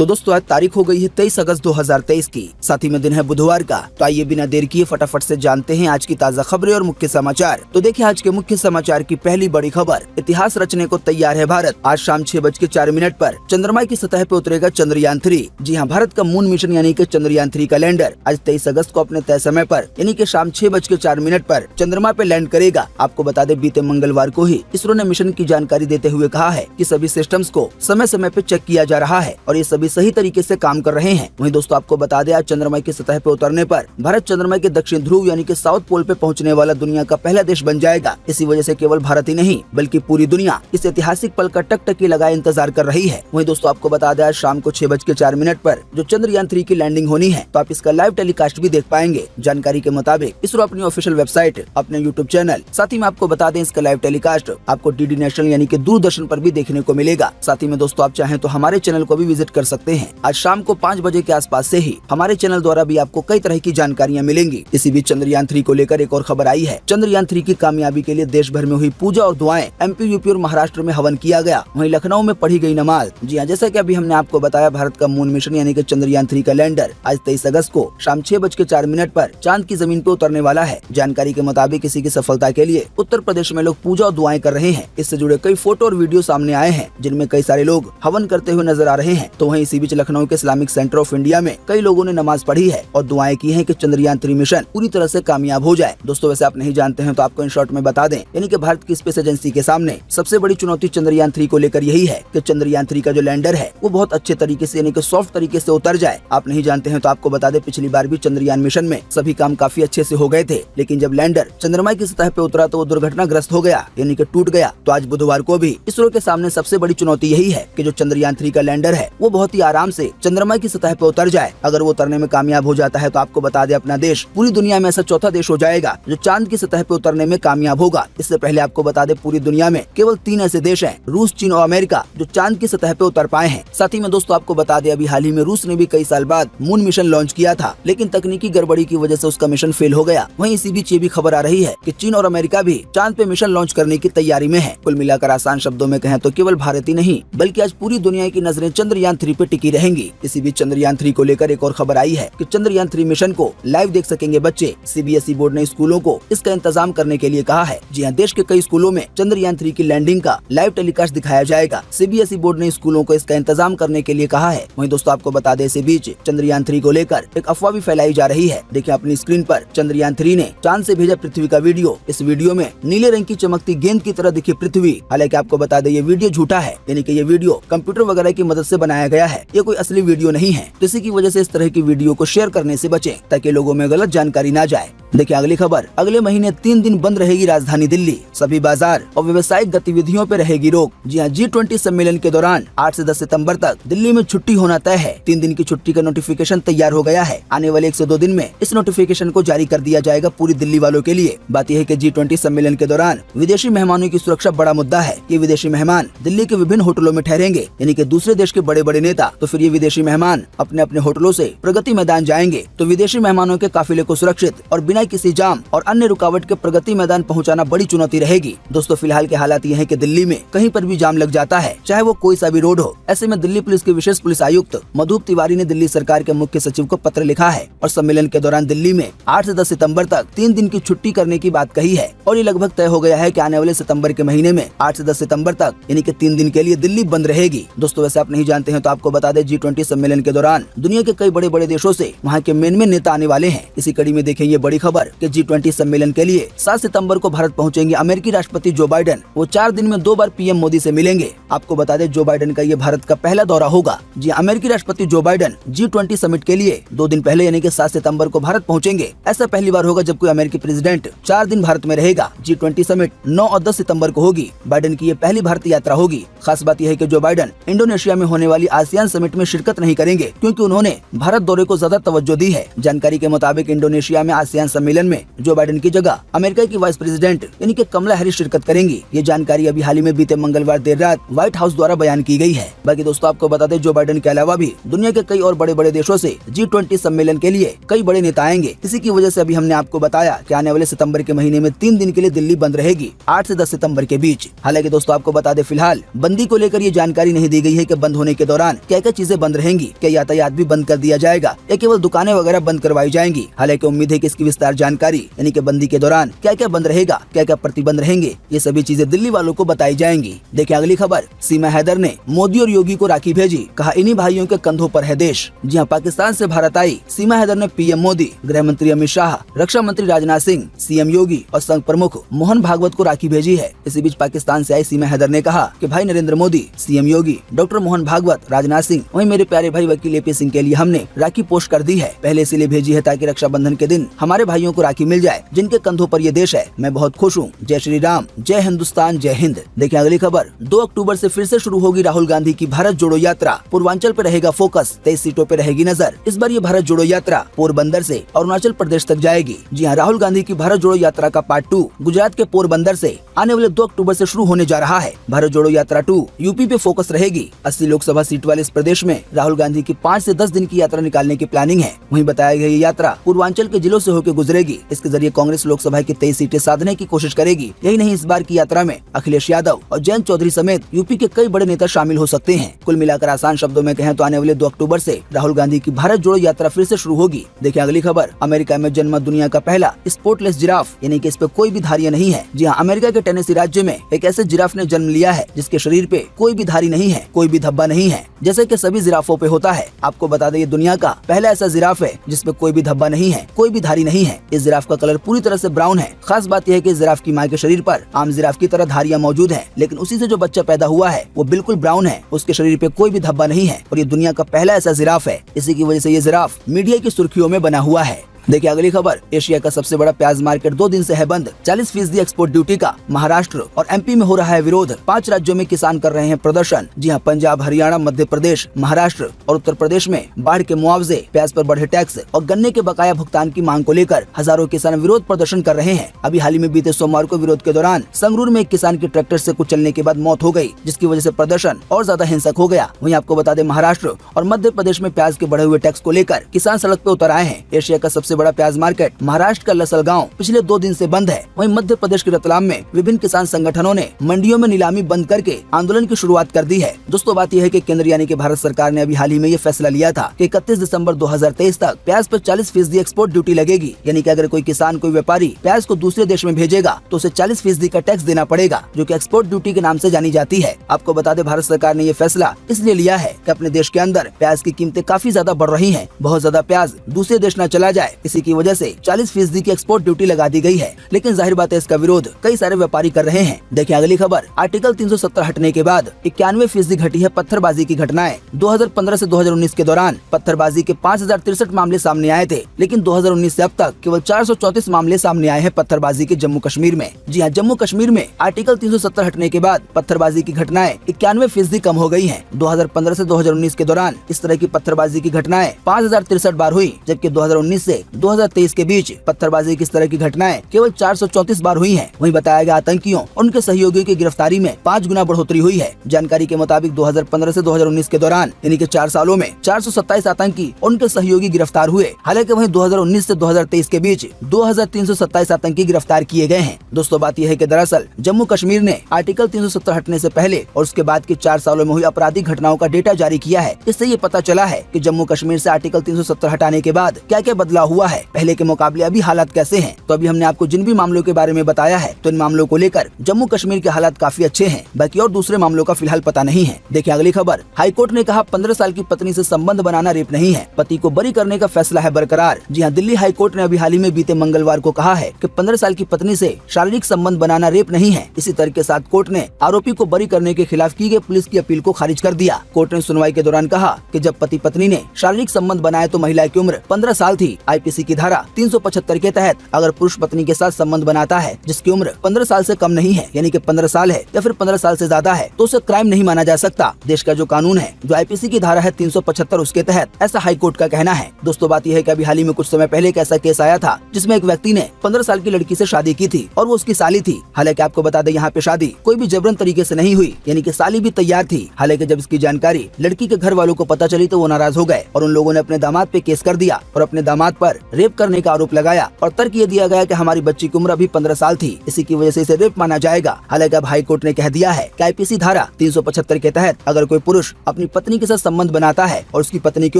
तो दोस्तों आज तारीख हो गई है 23 अगस्त 2023 की, साथ ही में दिन है बुधवार का। तो आइए बिना देर किए फटाफट से जानते हैं आज की ताज़ा खबरें और मुख्य समाचार। तो देखिए आज के मुख्य समाचार की पहली बड़ी खबर, इतिहास रचने को तैयार है भारत। आज शाम 6:04 पर चंद्रमा की सतह पे उतरेगा चंद्रयान 3। जी हाँ, भारत का मून मिशन यानी कि चंद्रयान 3 का लैंडर आज 23 अगस्त को अपने तय समय पर यानी कि शाम 6:04 पर चंद्रमा पे लैंड करेगा। आपको बता दें बीते मंगलवार को ही इसरो ने मिशन की जानकारी देते हुए कहा है कि सभी सिस्टम्स को समय समय पे चेक किया जा रहा है और ये सभी सही तरीके से काम कर रहे हैं। वहीं दोस्तों आपको बता दें आज चंद्रमा की सतह पे उतरने पर भारत चंद्रमा के दक्षिण ध्रुव यानी कि साउथ पोल पे पहुंचने वाला दुनिया का पहला देश बन जाएगा। इसी वजह से केवल भारत ही नहीं बल्कि पूरी दुनिया इस ऐतिहासिक पल का टकटकी लगाए इंतजार कर रही है। वहीं दोस्तों आपको बता दें आज शाम को 6:04 पर जो चंद्रयान 3 की लैंडिंग होनी है तो आप इसका लाइव टेलीकास्ट भी देख पाएंगे। जानकारी के मुताबिक इसरो अपनी ऑफिशियल वेबसाइट, अपने यूट्यूब चैनल, साथ ही में आपको बता दें इसका लाइव टेलीकास्ट आपको डीडी नेशनल यानी कि दूरदर्शन पर भी देखने को मिलेगा। साथ ही में दोस्तों आप चाहें तो हमारे चैनल को भी विजिट कर सकते हैं। आज शाम को 5 बजे के आसपास से ही हमारे चैनल द्वारा भी आपको कई तरह की जानकारियां मिलेंगी। इसी बीच चंद्रयान 3 को लेकर एक और खबर आई है। चंद्रयान 3 की कामयाबी के लिए देश भर में हुई पूजा और दुआएं, एमपी, यूपी और महाराष्ट्र में हवन किया गया। वहीं लखनऊ में पढ़ी गई नमाज। जी हाँ, जैसा कि अभी हमने आपको बताया भारत का मून मिशन यानी कि चंद्रयान 3 का लैंडर आज 23 अगस्त को शाम 6:04 पर चांद की जमीन पे उतरने वाला है। जानकारी के मुताबिक इसी की सफलता के लिए उत्तर प्रदेश में लोग पूजा और दुआएं कर रहे हैं। इससे जुड़े कई फोटो और वीडियो सामने आए हैं जिनमें कई सारे लोग हवन करते हुए नजर आ रहे हैं। तो वहीं इसी बीच लखनऊ के इस्लामिक सेंटर ऑफ इंडिया में कई लोगों ने नमाज पढ़ी है और दुआएं की हैं कि चंद्रयान 3 मिशन पूरी तरह से कामयाब हो जाए। दोस्तों वैसे आप नहीं जानते हैं तो आपको इन शॉर्ट में बता दें यानी कि भारत की स्पेस एजेंसी के सामने सबसे बड़ी चुनौती चंद्रयान 3 को लेकर यही है कि चंद्रयान 3 का जो लैंडर है वो बहुत अच्छे तरीके से यानी कि सॉफ्ट तरीके से उतर जाए। आप नहीं जानते हैं तो आपको बता दें पिछली बार भी चंद्रयान मिशन में सभी काम काफी अच्छे से हो गए थे, लेकिन जब लैंडर चंद्रमा की सतह पे उतरा तो वो दुर्घटनाग्रस्त हो गया यानी कि टूट गया। तो आज बुधवार को भी इसरो के सामने सबसे बड़ी चुनौती यही है कि जो चंद्रयान 3 का लैंडर है वो बहुत ही आराम से चंद्रमा की सतह पे उतर जाए। अगर वो उतरने में कामयाब हो जाता है तो आपको बता दें अपना देश पूरी दुनिया में ऐसा चौथा देश हो जाएगा जो चांद की सतह पे उतरने में कामयाब होगा। इससे पहले आपको बता दें पूरी दुनिया में केवल 3 ऐसे देश हैं, रूस, चीन और अमेरिका, जो चांद की सतह पे उतर पाए हैं। साथ ही में दोस्तों आपको बता दें अभी हाल ही में रूस ने भी कई साल बाद मून मिशन लॉन्च किया था, लेकिन तकनीकी गड़बड़ी की वजह से उसका मिशन फेल हो गया। वहीं इसी बीच ये भी खबर आ रही है कि चीन और अमेरिका भी चांद पे मिशन लॉन्च करने की तैयारी में है। कुल मिलाकर आसान शब्दों में कहें तो केवल भारत ही नहीं बल्कि आज पूरी दुनिया की नजरें चंद्रयान 3 पे टिकी रहेंगी। इसी बीच चंद्रयान 3 को लेकर एक और खबर आई है कि चंद्रयान 3 मिशन को लाइव देख सकेंगे बच्चे। सीबीएसई बोर्ड ने स्कूलों को इसका इंतजाम करने के लिए कहा है। जी हाँ, देश के कई स्कूलों में चंद्रयान 3 की लैंडिंग का लाइव टेलीकास्ट दिखाया जाएगा। सीबीएसई बोर्ड ने स्कूलों को इसका इंतजाम करने के लिए कहा है। वहीं दोस्तों आपको बता दें इसी बीच चंद्रयान 3 को लेकर एक अफवाह भी फैलाई जा रही है। देखिए अपनी स्क्रीन पर चंद्रयान 3 ने चांद से भेजा पृथ्वी का वीडियो। इस वीडियो में नीले रंग की चमकती गेंद की तरह दिखी पृथ्वी। हालांकि आपको बता दें ये वीडियो झूठा है, यानी कि ये वीडियो कंप्यूटर वगैरह की मदद से बनाया गया है। ये कोई असली वीडियो नहीं है। तो इसी की वजह से इस तरह की वीडियो को शेयर करने से बचें ताकि लोगों में गलत जानकारी ना जाए। देखिए अगली खबर, अगले महीने 3 दिन बंद रहेगी राजधानी दिल्ली। सभी बाजार और व्यावसायिक गतिविधियों पर रहेगी रोक। जी हाँ, G20 सम्मेलन के दौरान 8 से 10 सितंबर तक दिल्ली में छुट्टी होना तय है। 3 दिन की छुट्टी का नोटिफिकेशन तैयार हो गया है। आने वाले 1 से 2 दिन में इस नोटिफिकेशन को जारी कर दिया जाएगा पूरी दिल्ली वालों के लिए। बात यह है कि G20 सम्मेलन के दौरान विदेशी मेहमानों की सुरक्षा बड़ा मुद्दा है। ये विदेशी मेहमान दिल्ली के विभिन्न होटलों में ठहरेंगे, यानी कि दूसरे देश के बड़े बड़े नेता। तो फिर ये विदेशी मेहमान अपने अपने होटलों से प्रगति मैदान जाएंगे। तो विदेशी मेहमानों के काफिले को सुरक्षित और बिना किसी जाम और अन्य रुकावट के प्रगति मैदान पहुंचाना बड़ी चुनौती रहेगी। दोस्तों फिलहाल के हालात ये हैं कि दिल्ली में कहीं पर भी जाम लग जाता है, चाहे वो कोई सा भी रोड हो। ऐसे में दिल्ली पुलिस के विशेष पुलिस आयुक्त मधुप तिवारी ने दिल्ली सरकार के मुख्य सचिव को पत्र लिखा है और सम्मेलन के दौरान दिल्ली में 8 से 10 सितंबर तक 3 दिन की छुट्टी करने की बात कही है। और ये लगभग तय हो गया है कि आने वाले सितंबर के महीने में 8 से 10 सितंबर तक यानी कि 3 दिन के लिए दिल्ली बंद रहेगी। दोस्तों वैसे आप नहीं जानते हैं तो आपको बता दें G20 सम्मेलन के दौरान दुनिया के कई बड़े बड़े देशों से वहाँ के मेन नेता आने वाले हैं। इसी कड़ी में देखें ये बड़ी खबर कि G20 सम्मेलन के लिए 7 सितंबर को भारत पहुंचेंगे अमेरिकी राष्ट्रपति जो बाइडेन। वो 4 दिन में 2 बार पीएम मोदी से मिलेंगे। आपको बता दें जो बाइडेन का ये भारत का पहला दौरा होगा। जी अमेरिकी राष्ट्रपति जो बाइडेन G20 समिट के लिए 2 दिन पहले यानी कि 7 सितंबर को भारत पहुंचेंगे। ऐसा पहली बार होगा जब कोई अमेरिकी प्रेसिडेंट 4 दिन भारत में रहेगा। G20 समिट 9 और 10 सितंबर को होगी। बाइडेन की ये पहली भारत यात्रा होगी। खास बात यह है कि जो बाइडेन इंडोनेशिया में होने वाली आसियान समिट में शिरकत नहीं करेंगे क्योंकि उन्होंने भारत दौरे को ज्यादा तवज्जो दी है। जानकारी के मुताबिक इंडोनेशिया में आसियान सम्मेलन में जो बाइडेन की जगह अमेरिका की वाइस प्रेसिडेंट यानी कि कमला हैरिस शिरकत करेंगी। ये जानकारी अभी हाल ही में बीते मंगलवार देर रात व्हाइट हाउस द्वारा बयान की गई है। बाकी दोस्तों आपको बता दें जो बाइडेन के अलावा भी दुनिया के कई और बड़े बड़े देशों से G20 सम्मेलन के लिए कई बड़े नेता आएंगे। इसी की वजह से अभी हमने आपको बताया कि आने वाले सितंबर के महीने में 3 दिन के लिए दिल्ली बंद रहेगी 8 से 10 सितंबर के बीच। हालांकि दोस्तों आपको बता दें फिलहाल बंदी को लेकर ये जानकारी नहीं दी गई है कि बंद होने के दौरान क्या क्या चीजें बंद रहेंगी, क्या यातायात भी बंद कर दिया जाएगा या केवल दुकानें वगैरह बंद करवाई जाएंगी। हालांकि उम्मीद है कि इसकी विस्तार जानकारी यानी कि बंदी के दौरान क्या क्या बंद रहेगा, क्या क्या प्रतिबंध रहेंगे, ये सभी चीजें दिल्ली वालों को बताई जाएंगी। देखिए अगली खबर, सीमा हैदर ने मोदी और योगी को राखी भेजी, कहा इन्हीं भाइयों के कंधों पर है देश। जी हाँ, पाकिस्तान से भारत आई सीमा हैदर ने पीएम मोदी, गृह मंत्री अमित शाह, रक्षा मंत्री राजनाथ सिंह, सीएम योगी और संघ प्रमुख मोहन भागवत को राखी भेजी है। इसी बीच पाकिस्तान से आई सीमा हैदर ने कहा कि भाई नरेंद्र मोदी, सीएम योगी, डॉक्टर मोहन भागवत, राजनाथ सिंह, वहीं मेरे प्यारे भाई वकील एपी सिंह के लिए हमने राखी पोस्ट कर दी है। पहले इसीलिए भेजी है ताकि रक्षाबंधन के दिन हमारे भाइयों को राखी मिल जाए जिनके कंधों पर ये देश है। मैं बहुत खुश हूँ। जय श्री राम, जय हिंदुस्तान, जय हिंद। देखिए अगली खबर, 2 अक्टूबर से फिर से शुरू होगी राहुल गांधी की भारत जोड़ो यात्रा। पूर्वांचल पे रहेगा फोकस, 23 सीटों पे रहेगी नजर। इस बार ये भारत जोड़ो यात्रा पोरबंदर से अरुणाचल प्रदेश तक जाएगी। जी हाँ, राहुल गांधी की भारत जोड़ो यात्रा का पार्ट 2 गुजरात के पोरबंदर से आने वाले 2 अक्टूबर से शुरू होने जा रहा है। भारत जोड़ो यात्रा 2 यूपी पे फोकस रहेगी। 80 लोकसभा सीट वाले इस प्रदेश में राहुल गांधी की 5 से 10 दिन की यात्रा निकालने की प्लानिंग है। वहीं बताया गया ये यात्रा पूर्वांचल के जिलों से होकर गुजरेगी। इसके जरिए कांग्रेस लोकसभा की 23 सीटें साधने की कोशिश करेगी। यही नहीं, इस बार की यात्रा में अखिलेश यादव और जयंत चौधरी समेत यूपी के कई बड़े नेता शामिल हो सकते हैं। कुल मिलाकर आसान शब्दों में कहें तो आने वाले 2 अक्टूबर से राहुल गांधी की भारत जोड़ो यात्रा फिर से शुरू होगी। देखिए अगली खबर, अमेरिका में जन्मा दुनिया का पहला स्पोर्टलेस जिराफ, यानी कि इस पे कोई भी धारियां नहीं है। जी हाँ, अमेरिका के टेनेसी राज्य में एक ऐसे जिराफ ने जन्म लिया है जिसके शरीर पे कोई भी धारी नहीं है, कोई भी धब्बा नहीं है, जैसे कि सभी जिराफों पे होता है। आपको बता दें ये दुनिया का पहला ऐसा जिराफ है जिसपे कोई भी धब्बा नहीं है, कोई भी धारी नहीं है। इस जिराफ का कलर पूरी तरह से ब्राउन है। खास बात यह है कि जिराफ की माँ के शरीर पर आम जिराफ की तरह धारियां मौजूद है, लेकिन उसी से जो बच्चा पैदा हुआ है वो बिल्कुल ब्राउन है। उसके शरीर पे कोई भी धब्बा नहीं है और ये दुनिया का पहला ऐसा जिराफ है। इसी की वजह से ये जिराफ मीडिया की सुर्खियों में बना हुआ है। देखिए अगली खबर, एशिया का सबसे बड़ा प्याज मार्केट 2 दिन से है बंद। 40% एक्सपोर्ट ड्यूटी का महाराष्ट्र और एमपी में हो रहा है विरोध। 5 राज्यों में किसान कर रहे हैं प्रदर्शन। जी हां, पंजाब, हरियाणा, मध्य प्रदेश, महाराष्ट्र और उत्तर प्रदेश में बाढ़ के मुआवजे, प्याज पर बढ़े टैक्स और गन्ने के बकाया भुगतान की मांग को लेकर हजारों किसान विरोध प्रदर्शन कर रहे हैं। अभी हाल ही में बीते सोमवार को विरोध के दौरान संगरूर में एक किसान की ट्रैक्टर से कुचलने के बाद मौत हो गई, जिसकी वजह से प्रदर्शन और ज्यादा हिंसक हो गया। वहीं आपको बता दें, महाराष्ट्र और मध्य प्रदेश में प्याज के बढ़े हुए टैक्स को लेकर किसान सड़क पे उतर आए हैं। एशिया का सबसे बड़ा प्याज मार्केट महाराष्ट्र का लसलगांव पिछले 2 दिन से बंद है। वहीं मध्य प्रदेश के रतलाम में विभिन्न किसान संगठनों ने मंडियों में नीलामी बंद करके आंदोलन की शुरुआत कर दी है। दोस्तों बात यह है कि केंद्र यानी कि भारत सरकार ने अभी हाल ही में ये फैसला लिया था कि 31 दिसंबर 2023 तक प्याज पर 40% एक्सपोर्ट ड्यूटी लगेगी। यानी कि अगर कोई किसान, कोई व्यापारी प्याज को दूसरे देश में भेजेगा तो उसे 40% का टैक्स देना पड़ेगा, जो कि एक्सपोर्ट ड्यूटी के नाम से जानी जाती है। आपको बता दें, भारत सरकार ने ये फैसला इसलिए लिया है कि अपने देश के अंदर प्याज की कीमतें काफी ज्यादा बढ़ रही है। बहुत ज्यादा प्याज दूसरे देश न चला जाए, इसी की वजह से 40% की एक्सपोर्ट ड्यूटी लगा दी गई है। लेकिन जाहिर बात है इसका विरोध कई सारे व्यापारी कर रहे हैं। देखिए अगली खबर, आर्टिकल 370 हटने के बाद 91% घटी है पत्थरबाजी की घटनाएं। 2015 से 2019 के दौरान पत्थरबाजी के 5063 मामले सामने आए थे, लेकिन 2019 से अब तक केवल 434 मामले सामने आए हैं पत्थरबाजी के जम्मू कश्मीर में। जी हाँ, जम्मू कश्मीर में आर्टिकल 370 हटने के बाद पत्थरबाजी की घटनाएं 91% कम हो गई है। 2015 से 2019 के दौरान इस तरह की पत्थरबाजी की घटनाएं 5063 बार हुई, जबकि 2019 से 2023 के बीच पत्थरबाजी की इस तरह की घटनाएं केवल 434 बार हुई हैं। वहीं बताया गया आतंकियों और उनके सहयोगियों की गिरफ्तारी में 5 गुना बढ़ोतरी हुई है। जानकारी के मुताबिक 2015 से 2019 के दौरान यानी कि 4 सालों में 427 आतंकी और उनके सहयोगी गिरफ्तार हुए। हालांकि वहीं 2019 से 2023 के बीच 2327 आतंकी गिरफ्तार किए गए हैं। दोस्तों बात यह है कि दरअसल जम्मू कश्मीर ने आर्टिकल 370 हटने से पहले और उसके बाद के 4 सालों में हुई आपराधिक घटनाओं का डेटा जारी किया है। इससे ये पता चला है कि जम्मू कश्मीर से आर्टिकल 370 हटाने के बाद क्या क्या बदलाव हुआ है, पहले के मुकाबले अभी हालात कैसे हैं। तो अभी हमने आपको जिन भी मामलों के बारे में बताया है, तो इन मामलों को लेकर जम्मू कश्मीर के हालात काफी अच्छे हैं। बाकी और दूसरे मामलों का फिलहाल पता नहीं है। देखिए अगली खबर, हाईकोर्ट ने कहा 15 साल की पत्नी से संबंध बनाना रेप नहीं है, पति को बरी करने का फैसला है बरकरार। जी हाँ, दिल्ली हाईकोर्ट ने अभी हाल ही में बीते मंगलवार को कहा है कि 15 साल की पत्नी से शारीरिक संबंध बनाना रेप नहीं है। इसी तरह के साथ कोर्ट ने आरोपी को बरी करने के खिलाफ की गई पुलिस की अपील को खारिज कर दिया। कोर्ट ने सुनवाई के दौरान कहा कि जब पति पत्नी ने शारीरिक संबंध बनाया तो महिला की उम्र 15 साल थी। आईपीसी की धारा 375 के तहत अगर पुरुष पत्नी के साथ संबंध बनाता है जिसकी उम्र 15 साल से कम नहीं है, यानी कि 15 साल है या फिर 15 साल से ज्यादा है, तो उसे क्राइम नहीं माना जा सकता। देश का जो कानून है, जो आईपीसी की धारा है 375, उसके तहत ऐसा हाईकोर्ट का कहना है। दोस्तों बात यह है कि अभी हाल ही में कुछ समय पहले एक ऐसा केस आया था जिसमें एक व्यक्ति ने 15 साल की लड़की से शादी की थी और वो उसकी साली थी। हालांकि आपको बता दें, यहाँ पे शादी कोई भी जबरन तरीके से नहीं हुई, यानी कि साली भी तैयार थी। हालांकि जब इसकी जानकारी लड़की के घर वालों को पता चली तो वो नाराज हो गए और उन लोगों ने अपने दामाद पे केस कर दिया और अपने दामाद पर रेप करने का आरोप लगाया और तर्क ये दिया गया कि हमारी बच्ची की उम्र अभी 15 साल थी, इसी की वजह से इसे रेप माना जाएगा। हालांकि अब हाई कोर्ट ने कह दिया है कि आईपीसी धारा 375 के तहत अगर कोई पुरुष अपनी पत्नी के साथ संबंध बनाता है और उसकी पत्नी की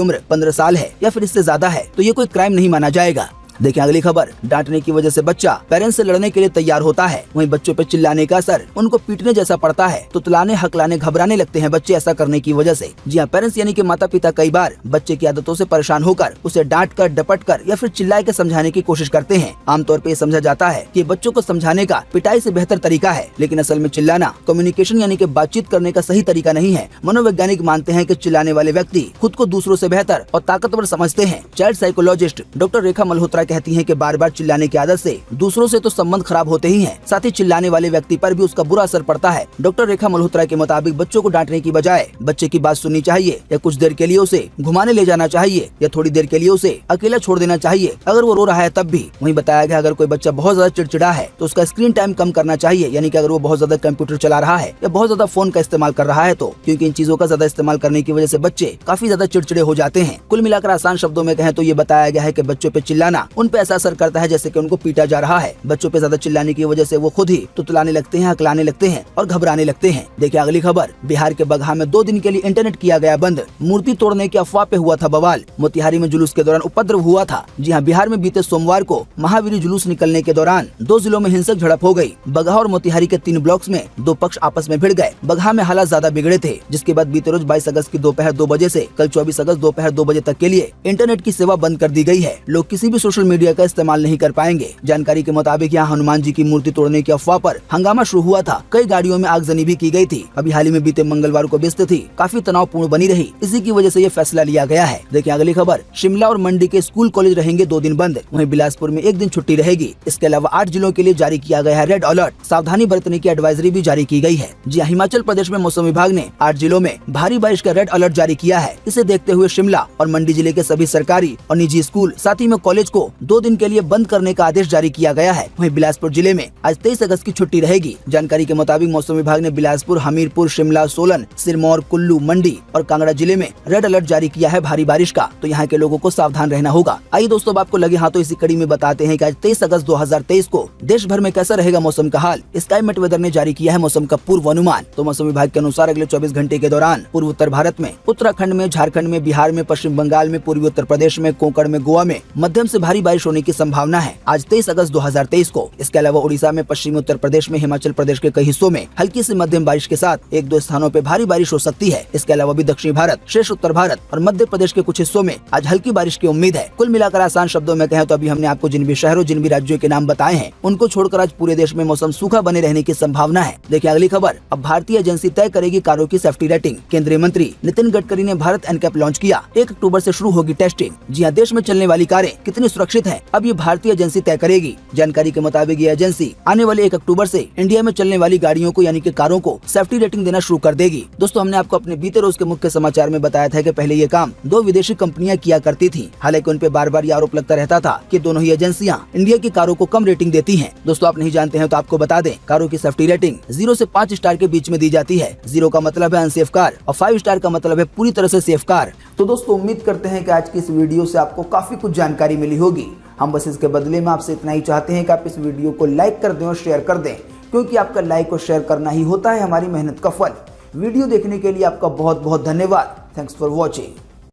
उम्र 15 साल है या फिर इससे ज्यादा है तो ये कोई क्राइम नहीं माना जाएगा। देखिए अगली खबर, डांटने की वजह से बच्चा पेरेंट्स से लड़ने के लिए तैयार होता है, वहीं बच्चों पे चिल्लाने का असर उनको पीटने जैसा पड़ता है। तुतलाने, हकलाने, घबराने लगते हैं बच्चे ऐसा करने की वजह से। जी हाँ, पेरेंट्स यानी कि माता पिता कई बार बच्चे की आदतों से परेशान होकर उसे डांट कर, डपट कर या फिर चिल्लाए के समझाने की कोशिश करते हैं। आमतौर पर समझा जाता है कि बच्चों को समझाने का पिटाई से बेहतर तरीका है, लेकिन असल में चिल्लाना कम्युनिकेशन यानी कि बातचीत करने का सही तरीका नहीं है। मनोवैज्ञानिक मानते हैं कि चिल्लाने वाले व्यक्ति खुद को दूसरों से बेहतर और ताकतवर समझते हैं। चाइल्ड साइकोलॉजिस्ट डॉक्टर रेखा मल्होत्रा कहती हैं कि बार बार चिल्लाने की आदत से दूसरों से तो संबंध खराब होते ही हैं, साथ ही चिल्लाने वाले व्यक्ति पर भी उसका बुरा असर पड़ता है। डॉक्टर रेखा मल्होत्रा के मुताबिक बच्चों को डांटने की बजाय बच्चे की बात सुननी चाहिए या कुछ देर के लिए उसे घुमाने ले जाना चाहिए या थोड़ी देर के लिए उसे अकेला छोड़ देना चाहिए अगर वो रो रहा है तब भी। वहीं बताया गया अगर कोई बच्चा बहुत ज्यादा चिड़चिड़ा है तो उसका स्क्रीन टाइम कम करना चाहिए, यानी कि अगर वो बहुत ज्यादा कंप्यूटर चला रहा है या बहुत ज्यादा फोन का इस्तेमाल कर रहा है तो, क्योंकि इन चीजों का ज्यादा इस्तेमाल करने की वजह से बच्चे काफी ज्यादा चिड़चिड़े हो जाते हैं। कुल मिलाकर आसान शब्दों में कहें तो ये बताया गया है कि बच्चों पे चिल्लाना उन पे ऐसा असर करता है जैसे कि उनको पीटा जा रहा है। बच्चों पे ज्यादा चिल्लाने की वजह से वो खुद ही तुतलाने लगते हैं, हकलाने लगते हैं और घबराने लगते हैं। देखिए अगली खबर, बिहार के बगहा में 2 दिन के लिए इंटरनेट किया गया बंद, मूर्ति तोड़ने की अफवाह पे हुआ था बवाल। मोतिहारी में जुलूस के दौरान उपद्रव हुआ था। जी हाँ, बिहार में बीते सोमवार को महावीर जुलूस निकलने के दौरान 2 जिलों में हिंसक झड़प हो गई। बगहा और मोतिहारी के 3 ब्लॉक्स में 2 पक्ष आपस में भिड़ गए। बगहा में हालात ज्यादा बिगड़े थे, जिसके बाद बीते रोज 22 अगस्त की दोपहर 2 बजे से कल 24 अगस्त दोपहर 2 बजे तक के लिए इंटरनेट की सेवा बंद कर दी गई है। लोग किसी भी सोशल मीडिया का इस्तेमाल नहीं कर पाएंगे। जानकारी के मुताबिक यहाँ हनुमान जी की मूर्ति तोड़ने की अफवाह पर हंगामा शुरू हुआ था। कई गाड़ियों में आगजनी भी की गई थी। अभी हाल ही में बीते मंगलवार को भी स्थिति काफी तनावपूर्ण बनी रही, इसी की वजह से ये फैसला लिया गया है। देखिए अगली खबर, शिमला और मंडी के स्कूल कॉलेज रहेंगे 2 दिन बंद, वहीं बिलासपुर में 1 दिन छुट्टी रहेगी। इसके अलावा 8 जिलों के लिए जारी किया गया है रेड अलर्ट, सावधानी बरतने की एडवाइजरी भी जारी की गई है। जी हिमाचल प्रदेश में मौसम विभाग ने 8 जिलों में भारी बारिश का रेड अलर्ट जारी किया है। इसे देखते हुए शिमला और मंडी जिले के सभी सरकारी और निजी स्कूल साथ ही में कॉलेज को 2 दिन के लिए बंद करने का आदेश जारी किया गया है। वहीं बिलासपुर जिले में आज 23 अगस्त की छुट्टी रहेगी। जानकारी के मुताबिक मौसम विभाग ने बिलासपुर, हमीरपुर, शिमला, सोलन, सिरमौर, कुल्लू, मंडी और कांगड़ा जिले में रेड अलर्ट जारी किया है भारी बारिश का, तो यहाँ के लोगों को सावधान रहना होगा। आइए दोस्तों, अब आपको लगे हाथों इसी कड़ी में बताते हैं कि आज 23 अगस्त 2023 को देश भर में कैसा रहेगा मौसम का हाल। स्काईमेट वेदर ने जारी किया है मौसम का पूर्व अनुमान। तो मौसम विभाग के अनुसार अगले 24 घंटे के दौरान पूर्व उत्तर भारत में, उत्तराखंड में, झारखंड में, बिहार में, पश्चिम बंगाल में, पूर्वी उत्तर प्रदेश में, कोंकण में, गोवा में मध्यम से भारी बारिश होने की संभावना है आज 23 अगस्त 2023 को। इसके अलावा उड़ीसा में, पश्चिमी उत्तर प्रदेश में, हिमाचल प्रदेश के कई हिस्सों में हल्की से मध्यम बारिश के साथ 1-2 स्थानों पे भारी बारिश हो सकती है। इसके अलावा भी दक्षिणी भारत, शेष उत्तर भारत और मध्य प्रदेश के कुछ हिस्सों में आज हल्की बारिश की उम्मीद है। कुल मिलाकर आसान शब्दों में कहें तो अभी हमने आपको जिन भी शहरों, जिन भी राज्यों के नाम बताए हैं, उनको छोड़कर आज पूरे देश में मौसम सूखा बने रहने की संभावना है। देखिए अगली खबर, अब भारतीय एजेंसी तय करेगी कारों की सेफ्टी रेटिंग। केंद्रीय मंत्री नितिन गडकरी ने भारत एनकैप लॉन्च किया। 1 अक्टूबर से शुरू होगी टेस्टिंग। जी हाँ, देश में चलने वाली कारें कितनी सुरक्षित हैं, अब ये भारतीय एजेंसी तय करेगी। जानकारी के मुताबिक ये एजेंसी आने वाले 1 अक्टूबर से इंडिया में चलने वाली गाड़ियों को यानी कि कारों को सेफ्टी रेटिंग देना शुरू कर देगी। दोस्तों, हमने आपको अपने बीते रोज के मुख्य समाचार में बताया था कि पहले ये काम 2 विदेशी कंपनियां किया करती थी। हालांकि उन पे बार-बार ये आरोप लगता रहता था कि दोनों ही एजेंसियां इंडिया की कारों को कम रेटिंग देती हैं। दोस्तों, आप नहीं जानते हैं तो आपको बता दें, कारों की सेफ्टी रेटिंग 0 से 5 स्टार के बीच में दी जाती है। 0 का मतलब है अनसेफ कार और 5 स्टार का मतलब है पूरी तरह से सेफ कार। तो दोस्तों, उम्मीद करते हैं कि आज की इस वीडियो से आपको काफी कुछ जानकारी मिली होगी। हम बस इसके बदले में आपसे इतना ही चाहते हैं कि आप इस वीडियो को लाइक कर दें और शेयर कर दें, क्योंकि आपका लाइक और शेयर करना ही होता है हमारी मेहनत का फल। वीडियो देखने के लिए आपका बहुत बहुत धन्यवाद। Thanks for watching.